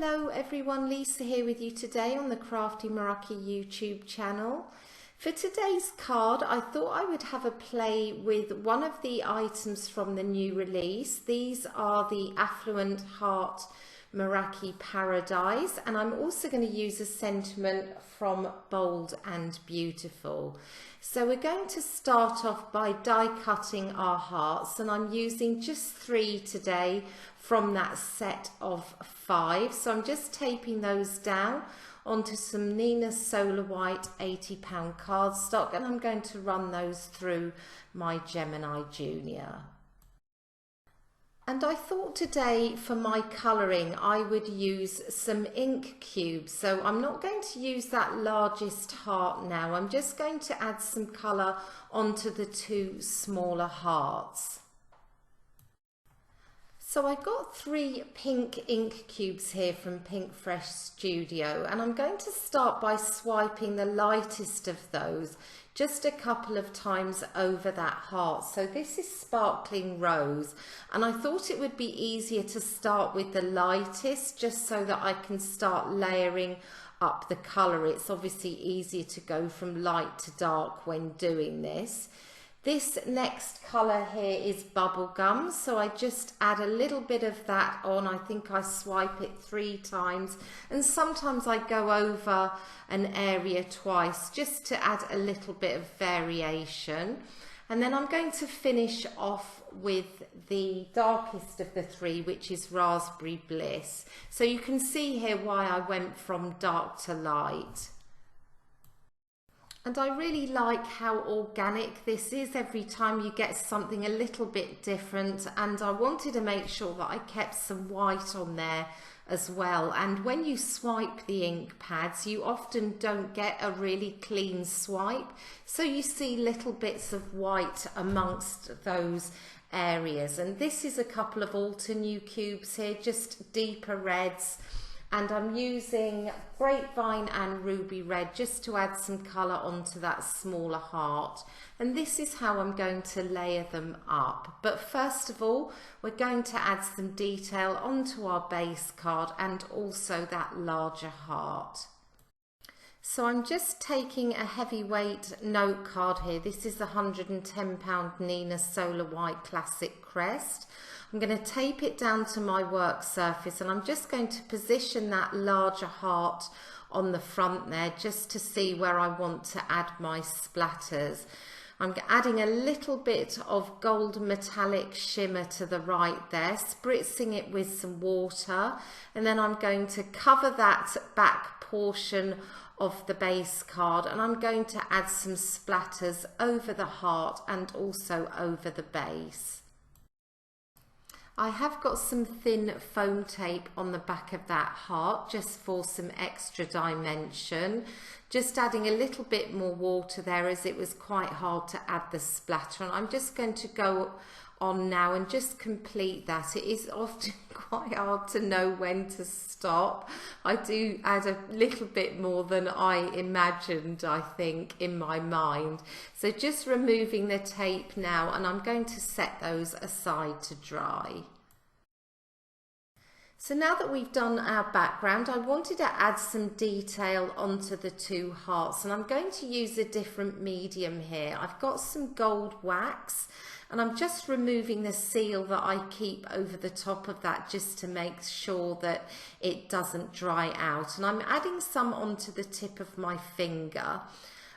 Hello everyone, Lisa here with you today on the Crafty Meraki YouTube channel. For today's card, I thought I would have a play with one of the items from the new release. These are the Affluent Heart Meraki Paradise, and I'm also going to use a sentiment from Bold and Beautiful. So we're going to start off by die cutting our hearts, and I'm using just 3 today from that set of 5. So I'm just taping those down onto some Nina Solar White 80-pound cardstock, and I'm going to run those through my Gemini Junior. And I thought today for my colouring I would use some ink cubes. So I'm not going to use that largest heart now. I'm just going to add some colour onto the 2 smaller hearts. So I've got 3 pink ink cubes here from Pink Fresh Studio, and I'm going to start by swiping the lightest of those just a couple of times over that heart. So this is Sparkling Rose, and I thought it would be easier to start with the lightest just so that I can start layering up the colour. It's obviously easier to go from light to dark when doing this. This next colour here is Bubblegum, so I just add a little bit of that on. I think I swipe it 3 times, and sometimes I go over an area twice just to add a little bit of variation. And then I'm going to finish off with the darkest of the 3, which is Raspberry Bliss. So you can see here why I went from dark to light. And I really like how organic this is. Every time you get something a little bit different, and I wanted to make sure that I kept some white on there as well. And when you swipe the ink pads, you often don't get a really clean swipe, so you see little bits of white amongst those areas. And this is a couple of Alter New cubes here, just deeper reds. And I'm using Grapevine and Ruby Red just to add some colour onto that smaller heart. And this is how I'm going to layer them up. But first of all, we're going to add some detail onto our base card and also that larger heart. So I'm just taking a heavyweight note card here. This is the £110 Nina Solar White Classic Crest. I'm going to tape it down to my work surface, and I'm just going to position that larger heart on the front there just to see where I want to add my splatters. I'm adding a little bit of gold metallic shimmer to the right there, spritzing it with some water, and then I'm going to cover that back portion of the base card, and I'm going to add some splatters over the heart and also over the base. I have got some thin foam tape on the back of that heart just for some extra dimension. Just adding a little bit more water there as it was quite hard to add the splatter, and I'm just going to go on now and just complete that. It is often quite hard to know when to stop. I do add a little bit more than I imagined, I think, in my mind. So just removing the tape now, and I'm going to set those aside to dry. So now that we've done our background, I wanted to add some detail onto the 2 hearts, and I'm going to use a different medium here. I've got some gold wax, and I'm just removing the seal that I keep over the top of that just to make sure that it doesn't dry out. And I'm adding some onto the tip of my finger.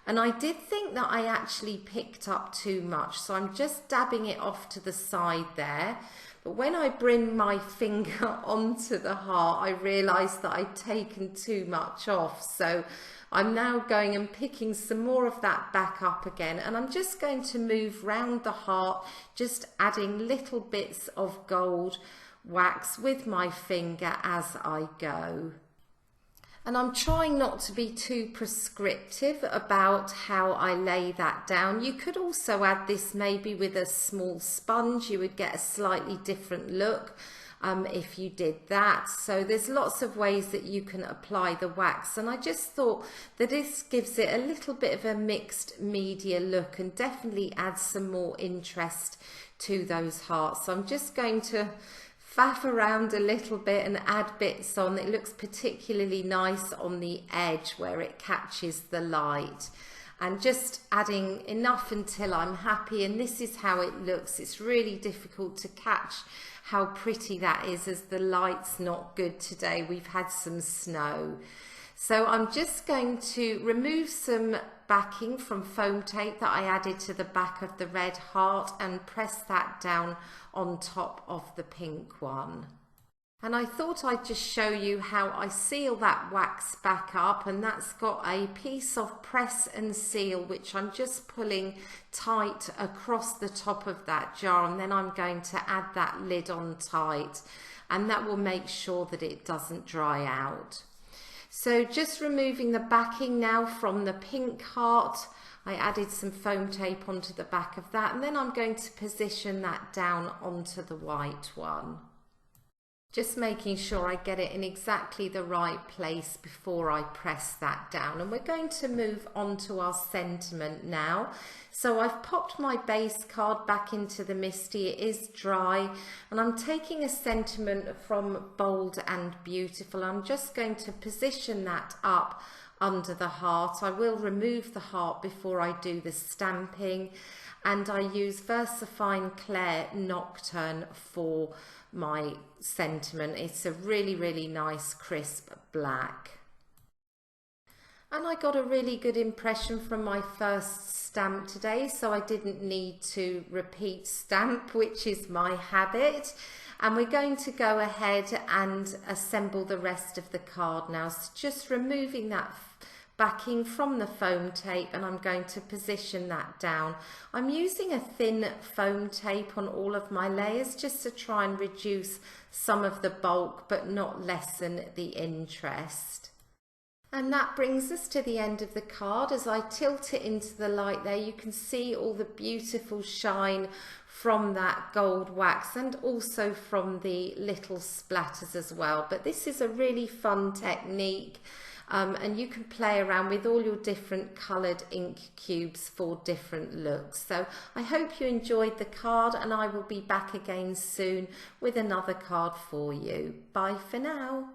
And I did think that I actually picked up too much, so I'm just dabbing it off to the side there. But when I bring my finger onto the heart, I realised that I'd taken too much off. So I'm now going and picking some more of that back up again, and I'm just going to move round the heart, just adding little bits of gold wax with my finger as I go. And I'm trying not to be too prescriptive about how I lay that down. You could also add this maybe with a small sponge. You would get a slightly different look if you did that. So there's lots of ways that you can apply the wax, and I just thought that this gives it a little bit of a mixed media look and definitely adds some more interest to those hearts. So I'm just going to faff around a little bit and add bits on. It looks particularly nice on the edge where it catches the light. And just adding enough until I'm happy, and this is how it looks. It's really difficult to catch how pretty that is as the light's not good today. We've had some snow. So I'm just going to remove some backing from foam tape that I added to the back of the red heart and press that down on top of the pink one. And I thought I'd just show you how I seal that wax back up, and that's got a piece of press and seal which I'm just pulling tight across the top of that jar, and then I'm going to add that lid on tight, and that will make sure that it doesn't dry out. So just removing the backing now from the pink heart, I added some foam tape onto the back of that, and then I'm going to position that down onto the white one. Just making sure I get it in exactly the right place before I press that down. And we're going to move on to our sentiment now. So I've popped my base card back into the MISTI. It is dry, and I'm taking a sentiment from Bold and Beautiful. I'm just going to position that up under the heart. I will remove the heart before I do the stamping, and I use VersaFine Clair Nocturne for my sentiment. It's a really nice crisp black. And I got a really good impression from my first stamp today, so I didn't need to repeat stamp, which is my habit. And we're going to go ahead and assemble the rest of the card now. So just removing that backing from the foam tape, and I'm going to position that down. I'm using a thin foam tape on all of my layers just to try and reduce some of the bulk but not lessen the interest. And that brings us to the end of the card. As I tilt it into the light there, you can see all the beautiful shine from that gold wax and also from the little splatters as well. But this is a really fun technique. And you can play around with all your different coloured ink cubes for different looks. So I hope you enjoyed the card, and I will be back again soon with another card for you. Bye for now.